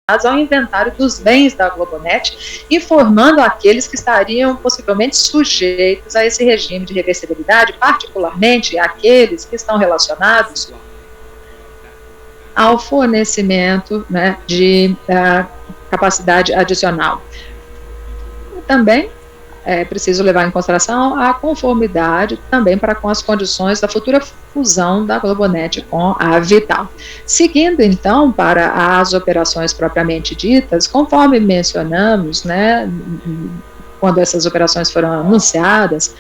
ao inventário dos bens da Globonet, informando aqueles que estariam possivelmente sujeitos a esse regime de reversibilidade, particularmente aqueles que estão relacionados ao fornecimento, né, de capacidade adicional. E também é preciso levar em consideração a conformidade também com as condições da futura fusão da Globonet com a Vital. Seguindo, então, para as operações propriamente ditas, conforme mencionamos, né, quando essas operações foram anunciadas,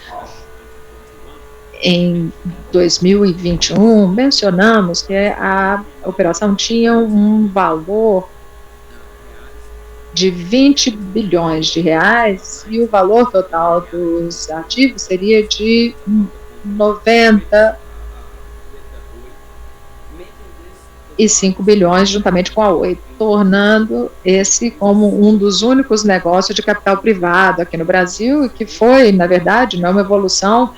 em 2021, mencionamos que a operação tinha um valor de 20 bilhões de reais e o valor total dos ativos seria de 95 bilhões juntamente com a Oi, tornando esse como um dos únicos negócios de capital privado aqui no Brasil, e que foi, na verdade, uma evolução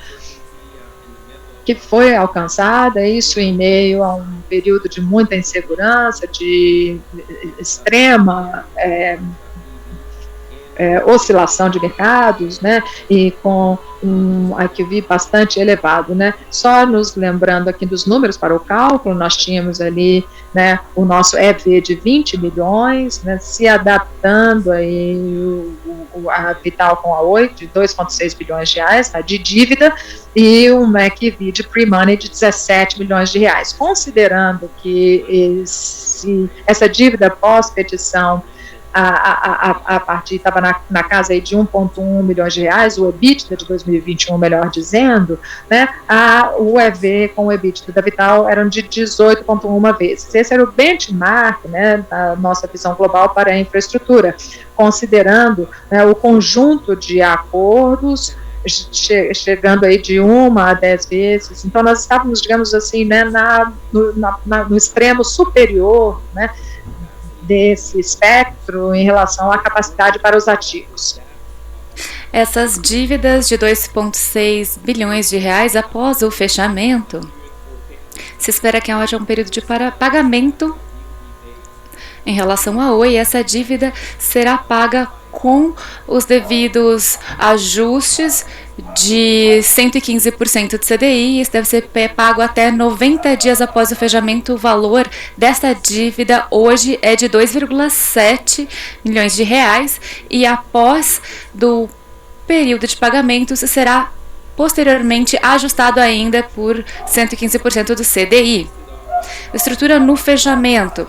que foi alcançada, isso em meio a um período de muita insegurança, de extrema oscilação de mercados, né, e com um IQV bastante elevado, né. Só nos lembrando aqui dos números para o cálculo, nós tínhamos ali, né, o nosso EV de 20 milhões, né, se adaptando aí a Vital com a Oi de 2,6 bilhões de reais, tá, de dívida, e um EV de pre-money de 17 milhões de reais. Considerando que essa dívida pós-petição a partir estava na casa aí de 1,1 milhões de reais, o EBITDA de 2021, melhor dizendo, né, o EV com o EBITDA da Vital eram de 18,1 vezes. Esse era o benchmark, né, da nossa visão global para a infraestrutura, considerando, né, o conjunto de acordos chegando aí de 1 a 10 vezes. Então nós estávamos, digamos assim, né, no extremo superior, né, desse espectro em relação à capacidade para os ativos. Essas dívidas de 2,6 bilhões de reais após o fechamento, se espera que haja um período de pagamento em relação à Oi. Essa dívida será paga com os devidos ajustes de 115% de CDI. Isso deve ser pago até 90 dias após o fechamento. O valor dessa dívida hoje é de 2,7 milhões de reais e após do período de pagamentos será posteriormente ajustado ainda por 115% do CDI. Estrutura no fechamento.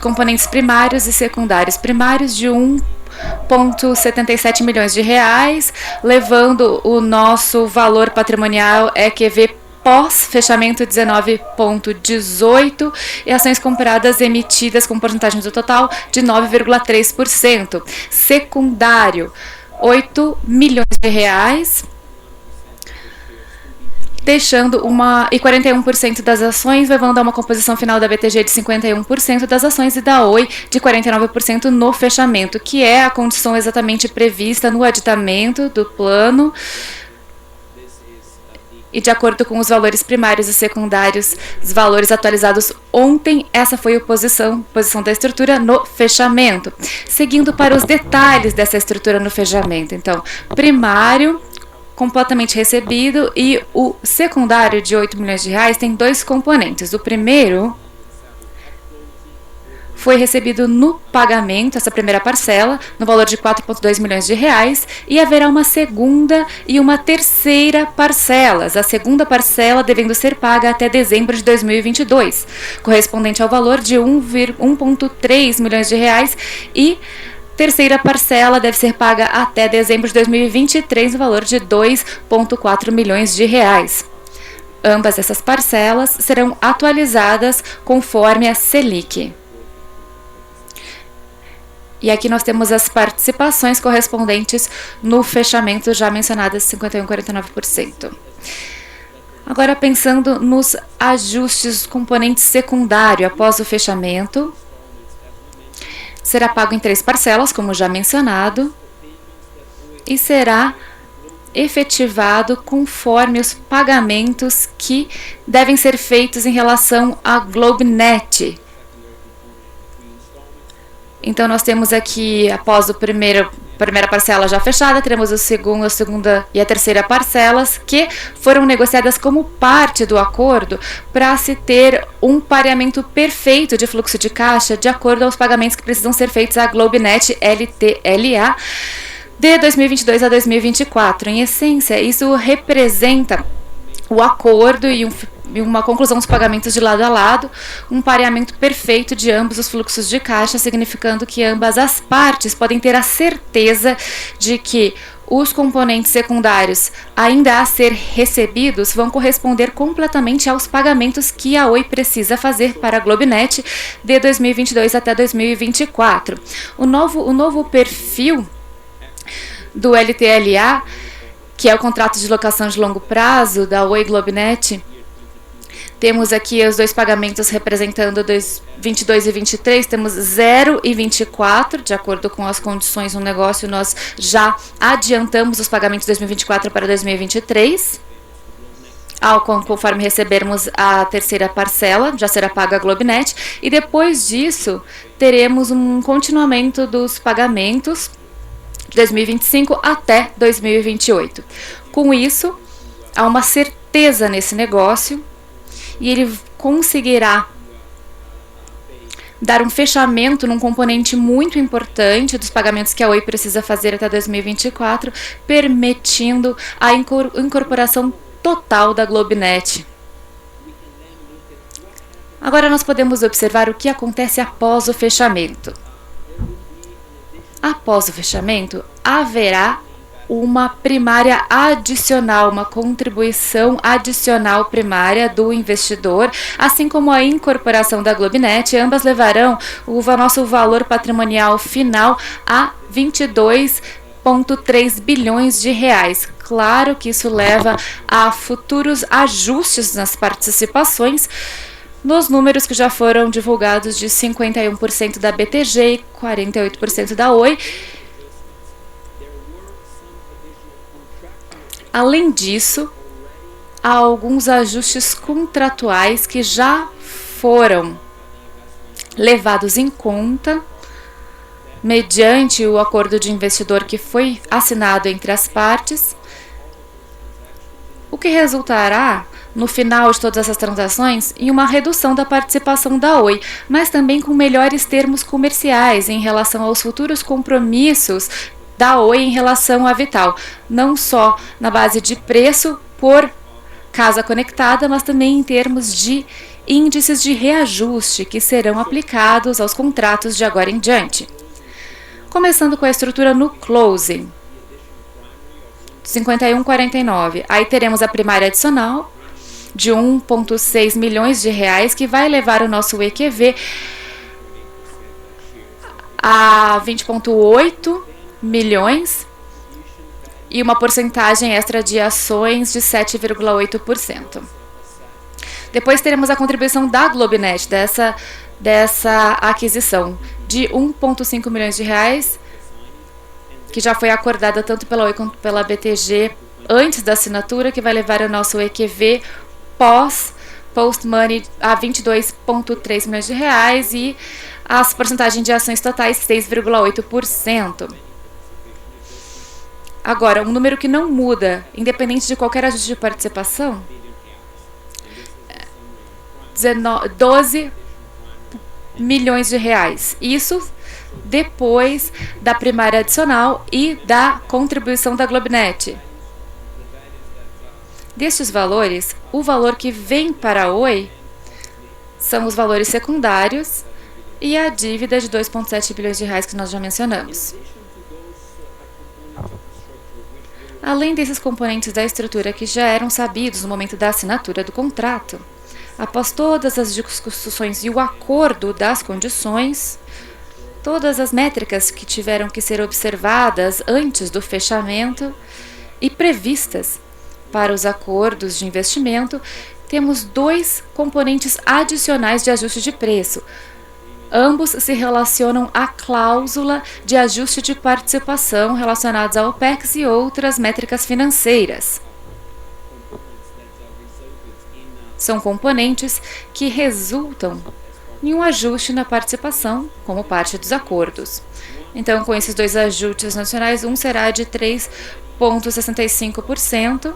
Componentes primários e secundários. Primários de 1,77 milhões de reais, levando o nosso valor patrimonial EQV pós-fechamento 19,18 e ações compradas emitidas com porcentagem do total de 9,3%. Secundário, 8 milhões de reais, deixando e 41% das ações, levando a uma composição final da BTG de 51% das ações e da Oi de 49% no fechamento, que é a condição exatamente prevista no aditamento do plano e de acordo com os valores primários e secundários, os valores atualizados ontem. Essa foi a posição da estrutura no fechamento. Seguindo para os detalhes dessa estrutura no fechamento, então, primário completamente recebido e o secundário de 8 milhões de reais tem dois componentes. O primeiro foi recebido no pagamento, essa primeira parcela, no valor de 4,2 milhões de reais, e haverá uma segunda e uma terceira parcelas. A segunda parcela devendo ser paga até dezembro de 2022, correspondente ao valor de 1,3 milhões de reais, e terceira parcela deve ser paga até dezembro de 2023, no valor de 2,4 milhões de reais. Ambas essas parcelas serão atualizadas conforme a Selic. E aqui nós temos as participações correspondentes no fechamento já mencionadas, 51% e 49%. Agora, pensando nos ajustes componentes secundário após o fechamento, será pago em 3 parcelas, como já mencionado, e será efetivado conforme os pagamentos que devem ser feitos em relação à Globonet. Então nós temos aqui, após a primeira parcela já fechada, teremos a segunda e a terceira parcelas que foram negociadas como parte do acordo para se ter um pareamento perfeito de fluxo de caixa de acordo aos pagamentos que precisam ser feitos à GlobeNet LTLA de 2022 a 2024. Em essência, isso representa o acordo e uma conclusão dos pagamentos de lado a lado, um pareamento perfeito de ambos os fluxos de caixa, significando que ambas as partes podem ter a certeza de que os componentes secundários ainda a ser recebidos vão corresponder completamente aos pagamentos que a Oi precisa fazer para a GlobeNet de 2022 até 2024. O novo perfil do LTLA, que é o contrato de locação de longo prazo da Oi GlobeNet, temos aqui os dois pagamentos representando 22 e 23, temos 0 e 24, de acordo com as condições no negócio, nós já adiantamos os pagamentos de 2024 para 2023. Conforme recebermos a terceira parcela, já será paga a GlobeNet, e depois disso teremos um continuamento dos pagamentos de 2025 até 2028. Com isso, há uma certeza nesse negócio, e ele conseguirá dar um fechamento num componente muito importante dos pagamentos que a Oi precisa fazer até 2024, permitindo a incorporação total da GlobeNet. Agora nós podemos observar o que acontece após o fechamento. Após o fechamento, haverá uma primária adicional, uma contribuição adicional primária do investidor, assim como a incorporação da GlobeNet. Ambas levarão o nosso valor patrimonial final a 22,3 bilhões de reais. Claro que isso leva a futuros ajustes nas participações, nos números que já foram divulgados de 51% da BTG e 48% da Oi. Além disso, há alguns ajustes contratuais que já foram levados em conta mediante o acordo de investidor que foi assinado entre as partes, o que resultará, no final de todas essas transações, em uma redução da participação da Oi, mas também com melhores termos comerciais em relação aos futuros compromissos da Oi em relação à Vital, não só na base de preço por casa conectada, mas também em termos de índices de reajuste que serão aplicados aos contratos de agora em diante. Começando com a estrutura no closing, 51,49. Aí teremos a primária adicional de 1,6 milhões de reais, que vai levar o nosso EQV a 20,8 milhões e uma porcentagem extra de ações de 7,8%. Depois teremos a contribuição da GlobeNet dessa aquisição de 1,5 milhões de reais, que já foi acordada tanto pela Oi quanto pela BTG antes da assinatura, que vai levar o nosso EQV post-money a 22,3 milhões de reais e as porcentagens de ações totais 6,8%. Agora, um número que não muda, independente de qualquer ajuste de participação, 12 milhões de reais. Isso depois da primária adicional e da contribuição da GlobeNet. Destes valores, o valor que vem para a Oi são os valores secundários e a dívida de 2,7 bilhões de reais que nós já mencionamos. Além desses componentes da estrutura que já eram sabidos no momento da assinatura do contrato, após todas as discussões e o acordo das condições, todas as métricas que tiveram que ser observadas antes do fechamento e previstas para os acordos de investimento, temos dois componentes adicionais de ajuste de preço. Ambos se relacionam à cláusula de ajuste de participação relacionados ao OPEX e outras métricas financeiras. São componentes que resultam e um ajuste na participação como parte dos acordos. Então, com esses dois ajustes nacionais, um será de 3,65%,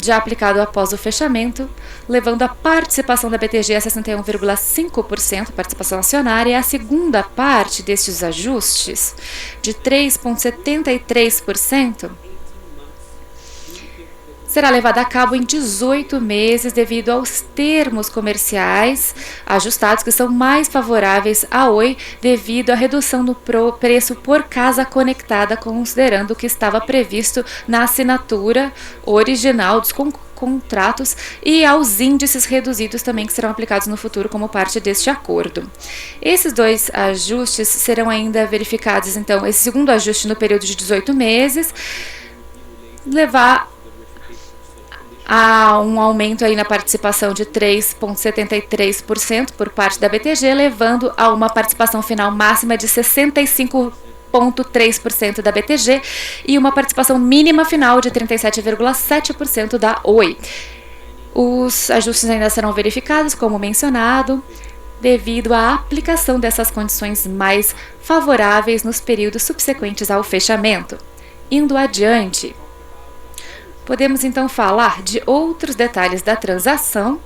já aplicado após o fechamento, levando a participação da BTG a 61,5%, participação acionária, e a segunda parte destes ajustes, de 3,73%, será levada a cabo em 18 meses devido aos termos comerciais ajustados que são mais favoráveis à Oi devido à redução do preço por casa conectada, considerando o que estava previsto na assinatura original dos contratos e aos índices reduzidos também que serão aplicados no futuro como parte deste acordo. Esses dois ajustes serão ainda verificados, então, esse segundo ajuste no período de 18 meses, levar há um aumento aí na participação de 3,73% por parte da BTG, levando a uma participação final máxima de 65,3% da BTG e uma participação mínima final de 37,7% da Oi. Os ajustes ainda serão verificados, como mencionado, devido à aplicação dessas condições mais favoráveis nos períodos subsequentes ao fechamento. Indo adiante, podemos então falar de outros detalhes da transação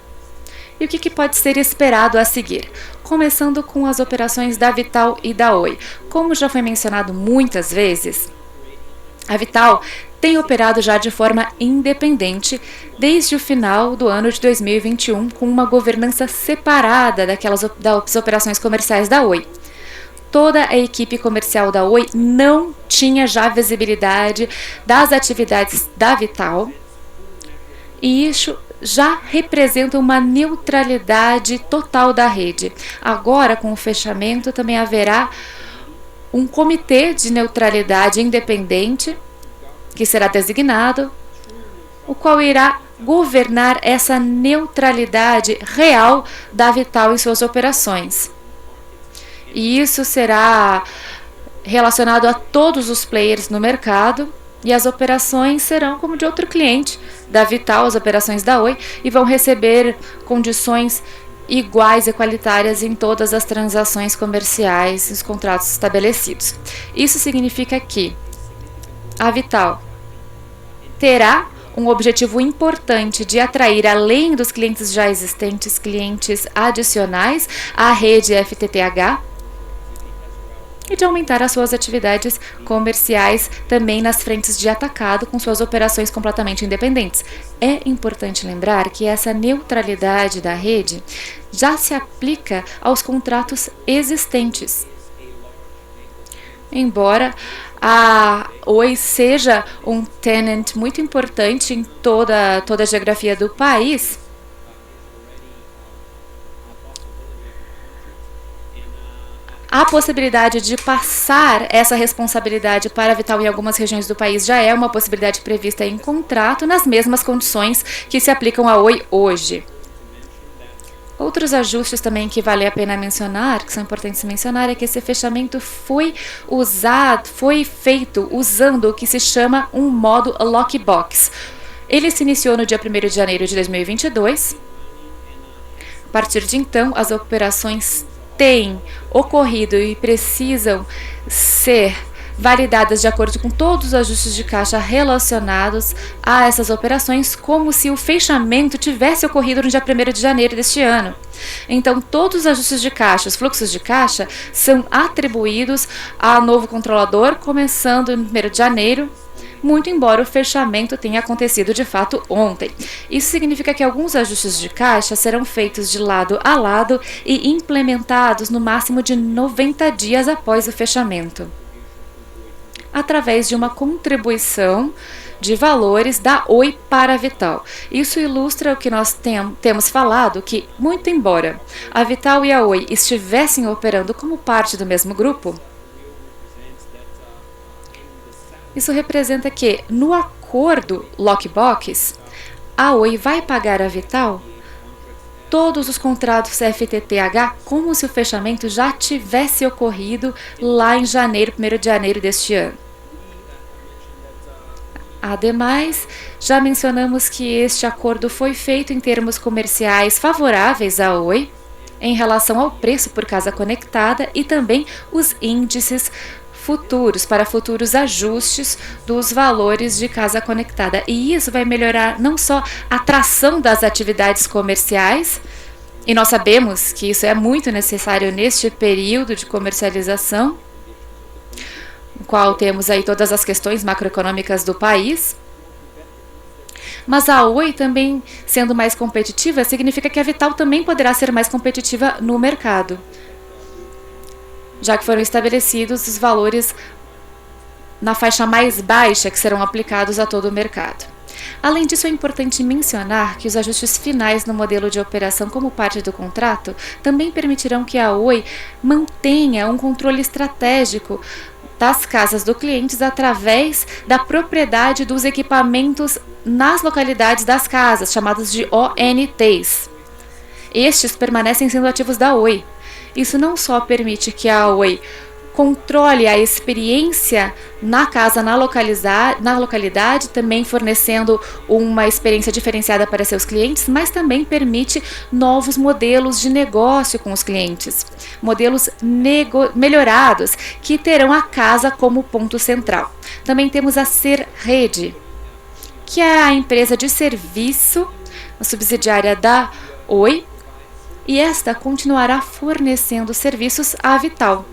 e o que pode ser esperado a seguir, começando com as operações da Vital e da Oi. Como já foi mencionado muitas vezes, a Vital tem operado já de forma independente desde o final do ano de 2021, com uma governança separada das operações comerciais da Oi. Toda a equipe comercial da Oi não tinha já visibilidade das atividades da Vital, e isso já representa uma neutralidade total da rede. Agora, com o fechamento, também haverá um comitê de neutralidade independente, que será designado, o qual irá governar essa neutralidade real da Vital em suas operações. E isso será relacionado a todos os players no mercado, e as operações serão como de outro cliente da Vital, as operações da Oi, e vão receber condições iguais e equalitárias em todas as transações comerciais e os contratos estabelecidos. Isso significa que a Vital terá um objetivo importante de atrair, além dos clientes já existentes, clientes adicionais à rede FTTH, e de aumentar as suas atividades comerciais também nas frentes de atacado, com suas operações completamente independentes. É importante lembrar que essa neutralidade da rede já se aplica aos contratos existentes. Embora a Oi seja um tenant muito importante em toda a geografia do país, a possibilidade de passar essa responsabilidade para a Vital em algumas regiões do país já é uma possibilidade prevista em contrato, nas mesmas condições que se aplicam à Oi hoje. Outros ajustes também que vale a pena mencionar, que são importantes mencionar, é que esse fechamento foi feito usando o que se chama um modo lockbox. Ele se iniciou no dia 1º de janeiro de 2022. A partir de então, as operações têm ocorrido e precisam ser validadas de acordo com todos os ajustes de caixa relacionados a essas operações, como se o fechamento tivesse ocorrido no dia 1º de janeiro deste ano. Então, todos os ajustes de caixa, os fluxos de caixa, são atribuídos ao novo controlador, começando no 1º de janeiro, muito embora o fechamento tenha acontecido de fato ontem. Isso significa que alguns ajustes de caixa serão feitos de lado a lado e implementados no máximo de 90 dias após o fechamento, através de uma contribuição de valores da Oi para a Vital. Isso ilustra o que nós temos falado, que muito embora a Vital e a Oi estivessem operando como parte do mesmo grupo, isso representa que, no acordo Lockbox, a Oi vai pagar à Vital todos os contratos FTTH como se o fechamento já tivesse ocorrido lá em janeiro, 1º de janeiro deste ano. Ademais, já mencionamos que este acordo foi feito em termos comerciais favoráveis à Oi. em relação ao preço por casa conectada e também os índices futuros, para futuros ajustes dos valores de casa conectada. E isso vai melhorar não só a atração das atividades comerciais, e nós sabemos que isso é muito necessário neste período de comercialização, no qual temos aí todas as questões macroeconômicas do país. Mas a Oi também sendo mais competitiva, significa que a Vital também poderá ser mais competitiva no mercado, já que foram estabelecidos os valores na faixa mais baixa que serão aplicados a todo o mercado. Além disso, é importante mencionar que os ajustes finais no modelo de operação como parte do contrato também permitirão que a Oi mantenha um controle estratégico das casas do cliente através da propriedade dos equipamentos nas localidades das casas, chamados de ONTs. Estes permanecem sendo ativos da Oi. Isso não só permite que a Oi controle a experiência na casa, na localidade, também fornecendo uma experiência diferenciada para seus clientes, mas também permite novos modelos de negócio com os clientes, modelos melhorados que terão a casa como ponto central. Também temos a Ser Rede, que é a empresa de serviço, a subsidiária da Oi, e esta continuará fornecendo serviços à Vital.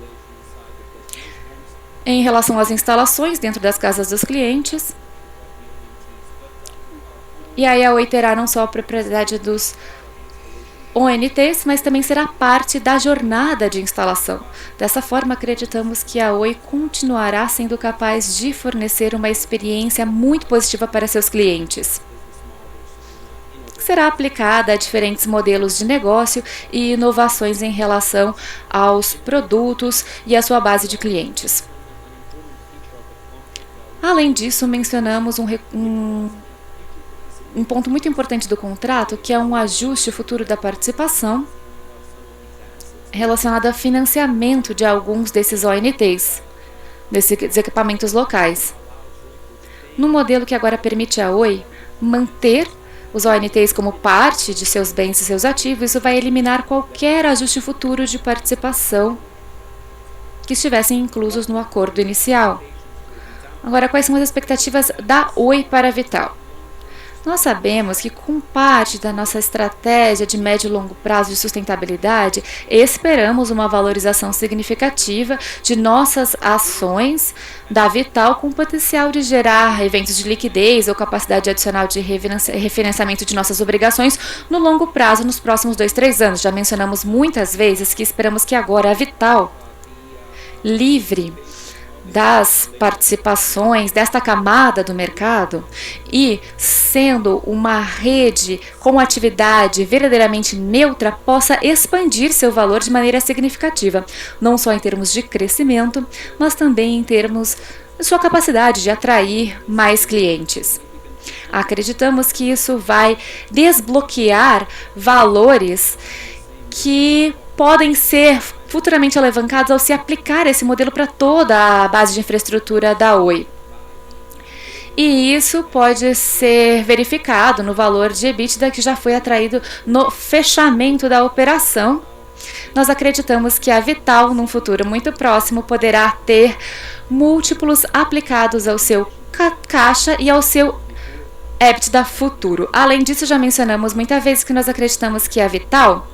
Em relação às instalações dentro das casas dos clientes, e aí a Oi terá não só a propriedade dos ONTs, mas também será parte da jornada de instalação. Dessa forma, acreditamos que a Oi continuará sendo capaz de fornecer uma experiência muito positiva para seus clientes, que será aplicada a diferentes modelos de negócio e inovações em relação aos produtos e à sua base de clientes. Além disso, mencionamos um ponto muito importante do contrato, que é um ajuste futuro da participação relacionado ao financiamento de alguns desses ONTs, desses equipamentos locais. No modelo que agora permite a Oi manter os ONTs como parte de seus bens e seus ativos, isso vai eliminar qualquer ajuste futuro de participação que estivessem inclusos no acordo inicial. Agora, quais são as expectativas da Oi para a Vital? Nós sabemos que, com parte da nossa estratégia de médio e longo prazo de sustentabilidade, esperamos uma valorização significativa de nossas ações da Vital, com potencial de gerar eventos de liquidez ou capacidade adicional de refinanciamento de nossas obrigações no longo prazo, nos próximos 2-3 anos. Já mencionamos muitas vezes que esperamos que agora a Vital, livre das participações desta camada do mercado e sendo uma rede com atividade verdadeiramente neutra, possa expandir seu valor de maneira significativa, não só em termos de crescimento, mas também em termos de sua capacidade de atrair mais clientes. Acreditamos que isso vai desbloquear valores que podem ser futuramente alavancados ao se aplicar esse modelo para toda a base de infraestrutura da Oi. E isso pode ser verificado no valor de EBITDA que já foi atraído no fechamento da operação. Nós acreditamos que a Vital, num futuro muito próximo, poderá ter múltiplos aplicados ao seu caixa e ao seu EBITDA futuro. Além disso, já mencionamos muitas vezes que nós acreditamos que a Vital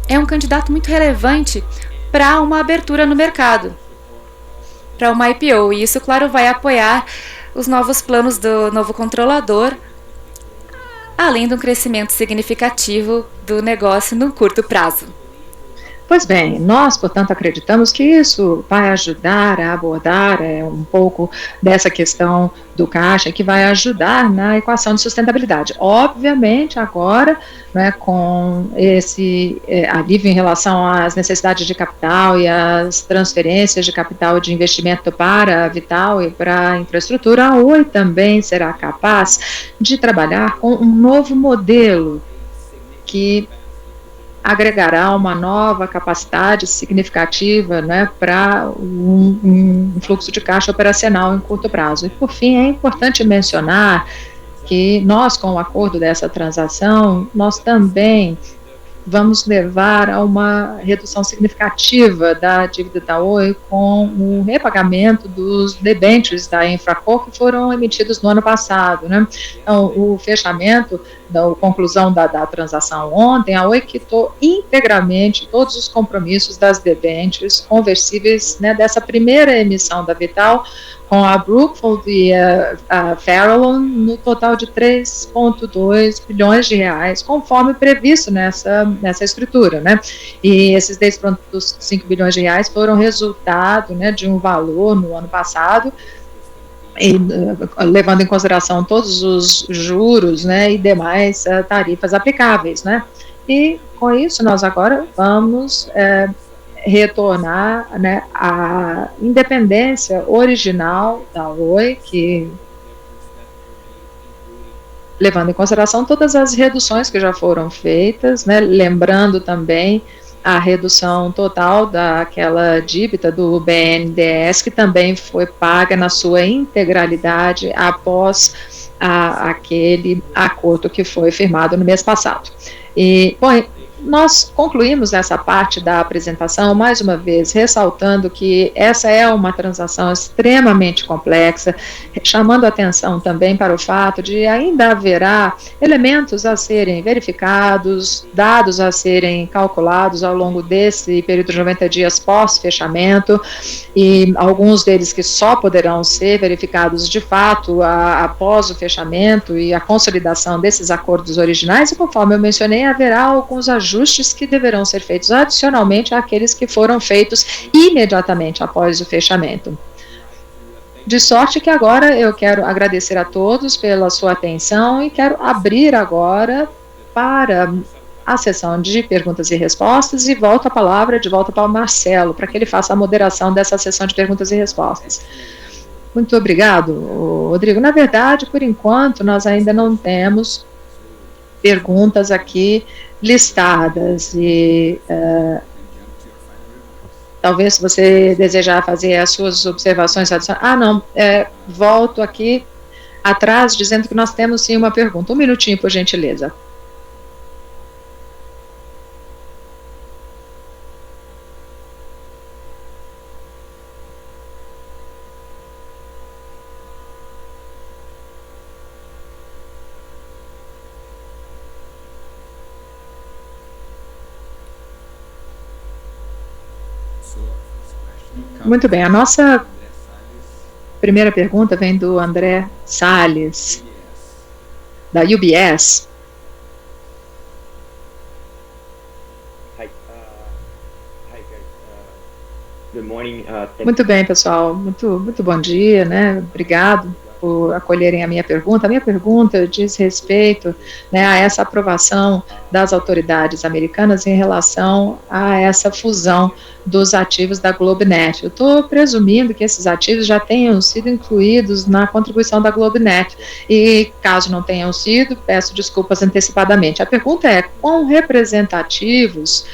é um candidato muito relevante para uma abertura no mercado, para uma IPO, e isso, claro, vai apoiar os novos planos do novo controlador, além de um crescimento significativo do negócio no curto prazo. Pois bem, nós, portanto, acreditamos que isso vai ajudar a abordar um pouco dessa questão do caixa, que vai ajudar na equação de sustentabilidade. Obviamente, agora, né, com esse alívio em relação às necessidades de capital e às transferências de capital de investimento para a Vital e para a infraestrutura, a Oi também será capaz de trabalhar com um novo modelo que agregará uma nova capacidade significativa, né, para um fluxo de caixa operacional em curto prazo. E, por fim, é importante mencionar que nós, com o acordo dessa transação, nós também vamos levar a uma redução significativa da dívida da Oi com o repagamento dos debêntures da Infraco que foram emitidos no ano passado, né? Então, o fechamento, a conclusão da transação ontem, a Oi quitou integralmente todos os compromissos das debêntures conversíveis, né, dessa primeira emissão da Vital, com a Brookfield e a Farallon, no total de 3,2 bilhões de reais, conforme previsto nessa escritura, né? E esses 10,5 bilhões de reais foram resultado, né, de um valor no ano passado, e, levando em consideração todos os juros, né, e demais tarifas aplicáveis, né? E com isso nós agora vamos retornar, né, à independência original da Oi, que, levando em consideração todas as reduções que já foram feitas, né, lembrando também a redução total daquela dívida do BNDES, que também foi paga na sua integralidade após aquele acordo que foi firmado no mês passado. E, bom, nós concluímos essa parte da apresentação, mais uma vez, ressaltando que essa é uma transação extremamente complexa, chamando atenção também para o fato de ainda haverá elementos a serem verificados, dados a serem calculados ao longo desse período de 90 dias pós-fechamento, e alguns deles que só poderão ser verificados de fato após o fechamento e a consolidação desses acordos originais, e conforme eu mencionei, haverá alguns ajustes que deverão ser feitos adicionalmente àqueles que foram feitos imediatamente após o fechamento. De sorte que agora eu quero agradecer a todos pela sua atenção e quero abrir agora para a sessão de perguntas e respostas e volto a palavra de volta para o Marcelo, para que ele faça a moderação dessa sessão de perguntas e respostas. Muito obrigado, Rodrigo. Na verdade, por enquanto, nós ainda não temos perguntas aqui listadas e talvez se você desejar fazer as suas observações adicionais. Volto aqui atrás dizendo que nós temos sim uma pergunta. Um minutinho, por gentileza. Muito bem, a nossa primeira pergunta vem do André Salles, da UBS. Muito bem, pessoal, muito bom dia, né? Obrigado por acolherem a minha pergunta. A minha pergunta diz respeito, né, a essa aprovação das autoridades americanas em relação a essa fusão dos ativos da GlobeNet. Eu estou presumindo que esses ativos já tenham sido incluídos na contribuição da GlobeNet e, caso não tenham sido, peço desculpas antecipadamente. A pergunta é: quão representativos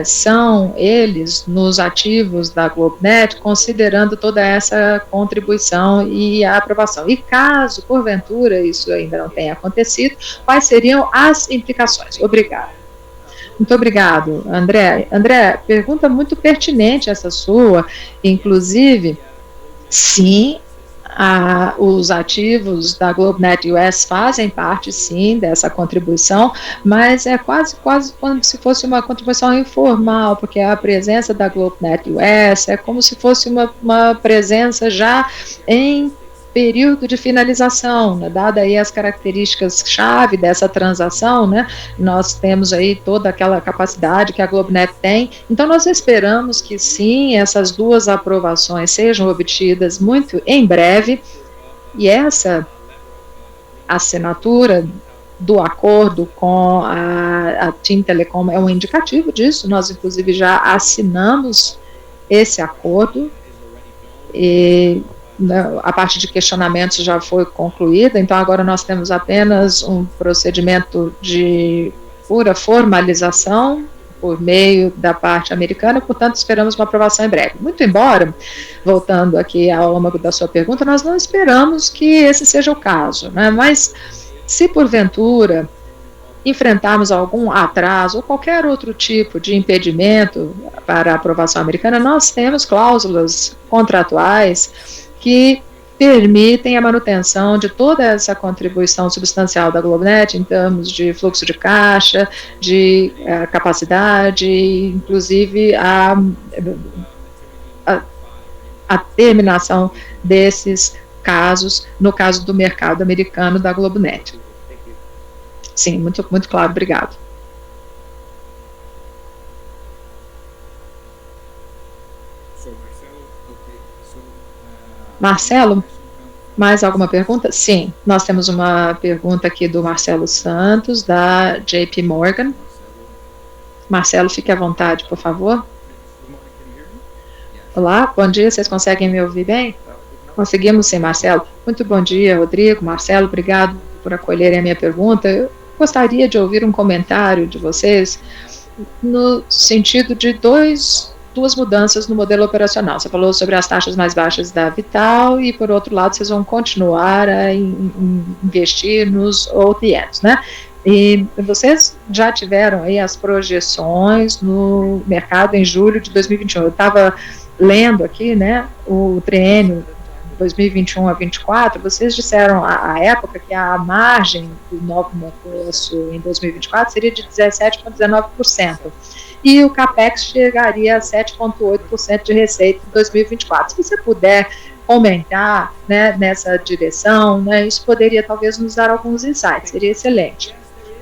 são eles nos ativos da GlobeNet, considerando toda essa contribuição e a aprovação? E caso, porventura, isso ainda não tenha acontecido, quais seriam as implicações? Obrigado. Muito obrigado, André. André, pergunta muito pertinente essa sua, inclusive, sim, os ativos da GlobeNet US fazem parte, sim, dessa contribuição, mas é quase como se fosse uma contribuição informal, porque a presença da GlobeNet US é como se fosse uma presença já em período de finalização, né? Dada aí as características-chave dessa transação, né? Nós temos aí toda aquela capacidade que a GlobeNet tem, então nós esperamos que sim, essas duas aprovações sejam obtidas muito em breve, e essa assinatura do acordo com a TIM Telecom é um indicativo disso. Nós inclusive já assinamos esse acordo e a parte de questionamentos já foi concluída, então agora nós temos apenas um procedimento de pura formalização por meio da parte americana, portanto esperamos uma aprovação em breve. Muito embora, voltando aqui ao âmago da sua pergunta, nós não esperamos que esse seja o caso, né? Mas se porventura enfrentarmos algum atraso ou qualquer outro tipo de impedimento para a aprovação americana, nós temos cláusulas contratuais que permitem a manutenção de toda essa contribuição substancial da GloboNet em termos de fluxo de caixa, de capacidade, inclusive a terminação desses casos, no caso do mercado americano da GloboNet. Sim, muito, muito claro, obrigado. Marcelo, mais alguma pergunta? Sim, nós temos uma pergunta aqui do Marcelo Santos, da JP Morgan. Marcelo, fique à vontade, por favor. Olá, bom dia, vocês conseguem me ouvir bem? Conseguimos sim, Marcelo. Muito bom dia, Rodrigo, Marcelo, obrigado por acolherem a minha pergunta. Eu gostaria de ouvir um comentário de vocês no sentido de duas mudanças no modelo operacional. Você falou sobre as taxas mais baixas da Vital e, por outro lado, vocês vão continuar a investir nos OTMs, né? E vocês já tiveram aí as projeções no mercado em julho de 2021. Eu estava lendo aqui, né, o triênio 2021 a 2024, vocês disseram à época que a margem do novo negócio em 2024 seria de 17,19%. E o CAPEX chegaria a 7,8% de receita em 2024. Se você puder comentar, né, nessa direção, né, isso poderia talvez nos dar alguns insights, seria excelente.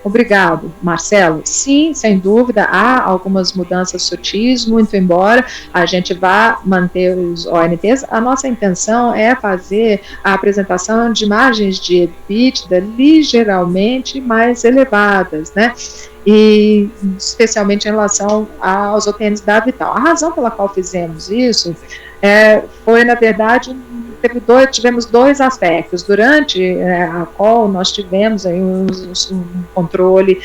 Obrigado, Marcelo. Sim, sem dúvida, há algumas mudanças sutis, muito embora a gente vá manter os ONTs, a nossa intenção é fazer a apresentação de margens de EBITDA ligeiramente mais elevadas, né? E especialmente em relação aos OTNs da Vital. A razão pela qual fizemos isso foi, na verdade, tivemos dois aspectos. Durante a call, nós tivemos aí um controle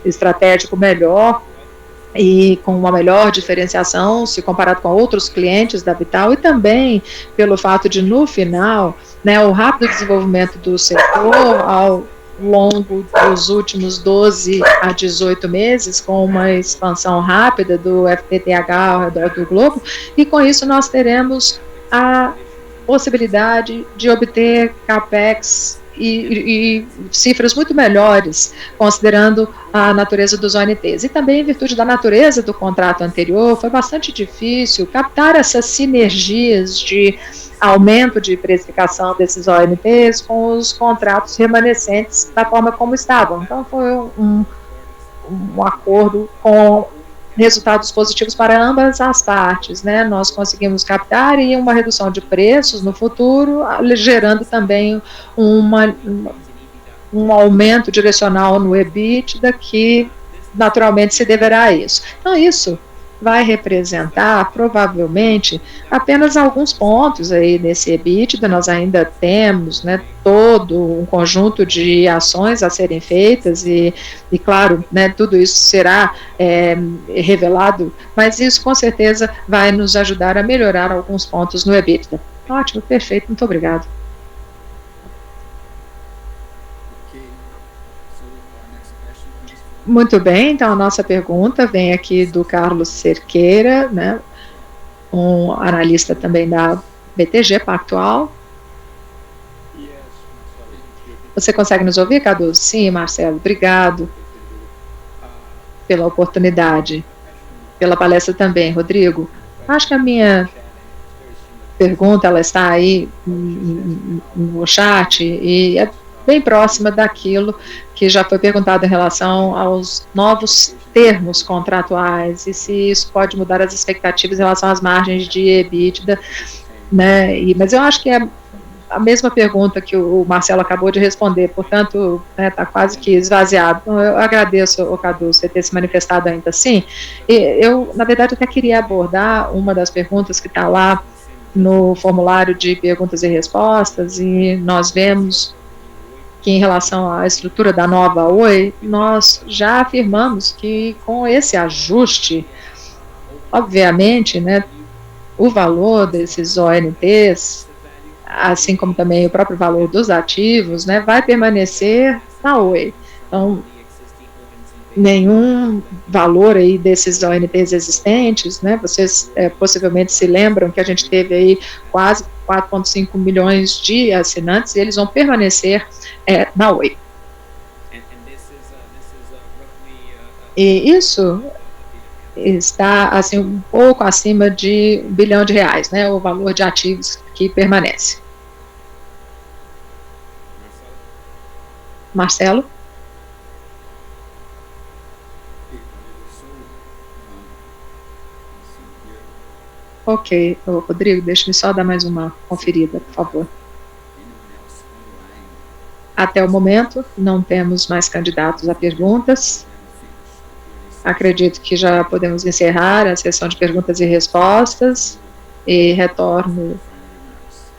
estratégico melhor e com uma melhor diferenciação se comparado com outros clientes da Vital, e também pelo fato de, no final, né, o rápido desenvolvimento do setor ao longo dos últimos 12 a 18 meses, com uma expansão rápida do FTTH ao redor do globo, e com isso nós teremos a possibilidade de obter CAPEX e cifras muito melhores, considerando a natureza dos ONTs. E também, em virtude da natureza do contrato anterior, foi bastante difícil captar essas sinergias de aumento de precificação desses ONTs com os contratos remanescentes da forma como estavam. Então, foi um acordo com resultados positivos para ambas as partes, né? Nós conseguimos captar e uma redução de preços no futuro, gerando também um aumento direcional no EBITDA que naturalmente se deverá a isso. Então, isso vai representar, provavelmente, apenas alguns pontos aí nesse EBITDA. Nós ainda temos, né, todo um conjunto de ações a serem feitas e claro, né, tudo isso será revelado, mas isso com certeza vai nos ajudar a melhorar alguns pontos no EBITDA. Ótimo, perfeito, muito obrigado. Muito bem, então a nossa pergunta vem aqui do Carlos Cerqueira, né, um analista também da BTG Pactual. Você consegue nos ouvir, Cadu? Sim, Marcelo, obrigado pela oportunidade, pela palestra também, Rodrigo. Acho que a minha pergunta, ela está aí no chat e é bem próxima daquilo que já foi perguntado em relação aos novos termos contratuais e se isso pode mudar as expectativas em relação às margens de EBITDA, né? Mas eu acho que é a mesma pergunta que o Marcelo acabou de responder, portanto, está quase que esvaziado. Então, eu agradeço, Cadu, você ter se manifestado ainda assim. E eu, na verdade, até queria abordar uma das perguntas que está lá no formulário de perguntas e respostas, e nós vemos que em relação à estrutura da nova Oi, nós já afirmamos que com esse ajuste, obviamente, né, o valor desses ONTs, assim como também o próprio valor dos ativos, né, vai permanecer na Oi. Então, nenhum valor aí desses ONTs existentes, né? Vocês possivelmente se lembram que a gente teve aí quase 4,5 milhões de assinantes e eles vão permanecer na Oi. E isso está assim um pouco acima de R$1 bilhão, né? O valor de ativos que permanece. Marcelo? Ok, Rodrigo, deixa-me só dar mais uma conferida, por favor. Até o momento, não temos mais candidatos a perguntas. Acredito que já podemos encerrar a sessão de perguntas e respostas e retorno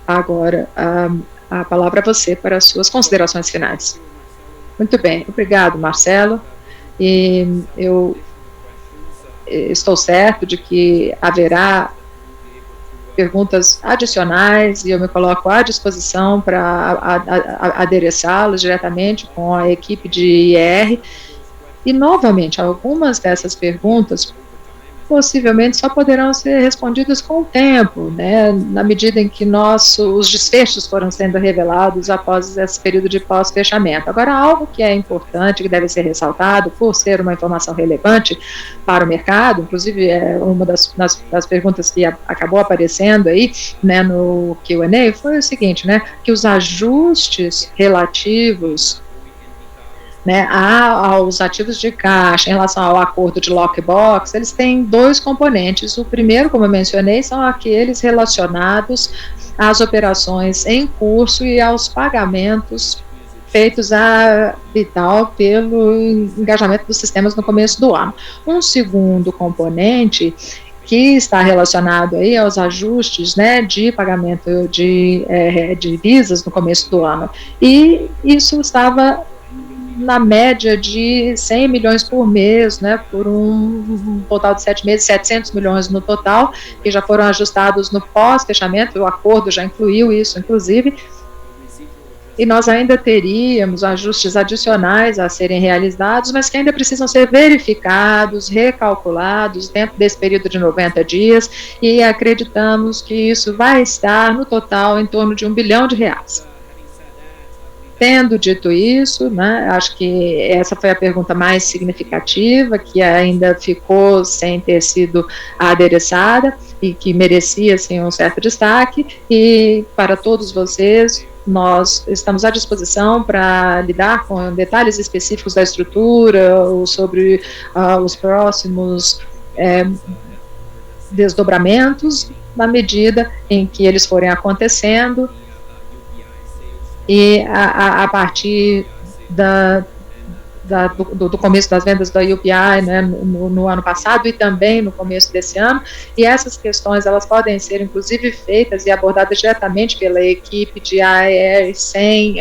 agora a palavra a você para as suas considerações finais. Muito bem, obrigado, Marcelo. E eu estou certo de que haverá perguntas adicionais e eu me coloco à disposição para adereçá-las diretamente com a equipe de IR. E, novamente, algumas dessas perguntas possivelmente só poderão ser respondidas com o tempo, né, na medida em que os desfechos foram sendo revelados após esse período de pós-fechamento. Agora, algo que é importante, que deve ser ressaltado, por ser uma informação relevante para o mercado, inclusive uma das perguntas que acabou aparecendo aí, né, no Q&A, foi o seguinte, né, que os ajustes relativos, né, aos ativos de caixa, em relação ao acordo de lockbox, eles têm dois componentes. O primeiro, como eu mencionei, são aqueles relacionados às operações em curso e aos pagamentos feitos a Vital pelo engajamento dos sistemas no começo do ano. Um segundo componente que está relacionado aí aos ajustes, né, de pagamento de divisas no começo do ano. E isso estava na média de 100 milhões por mês, né, por um total de 7 meses, 700 milhões no total, que já foram ajustados no pós-fechamento, o acordo já incluiu isso, inclusive, e nós ainda teríamos ajustes adicionais a serem realizados, mas que ainda precisam ser verificados, recalculados dentro desse período de 90 dias, e acreditamos que isso vai estar no total em torno de R$1 bilhão. Tendo dito isso, né, acho que essa foi a pergunta mais significativa, que ainda ficou sem ter sido adereçada e que merecia, assim, um certo destaque, e para todos vocês, nós estamos à disposição para lidar com detalhes específicos da estrutura, ou sobre os próximos desdobramentos, na medida em que eles forem acontecendo, e a partir do começo das vendas da UPI, né, no ano passado e também no começo desse ano, e essas questões elas podem ser inclusive feitas e abordadas diretamente pela equipe de AER sem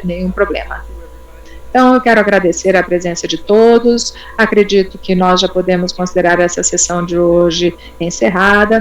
nenhum problema. Então, eu quero agradecer a presença de todos, acredito que nós já podemos considerar essa sessão de hoje encerrada.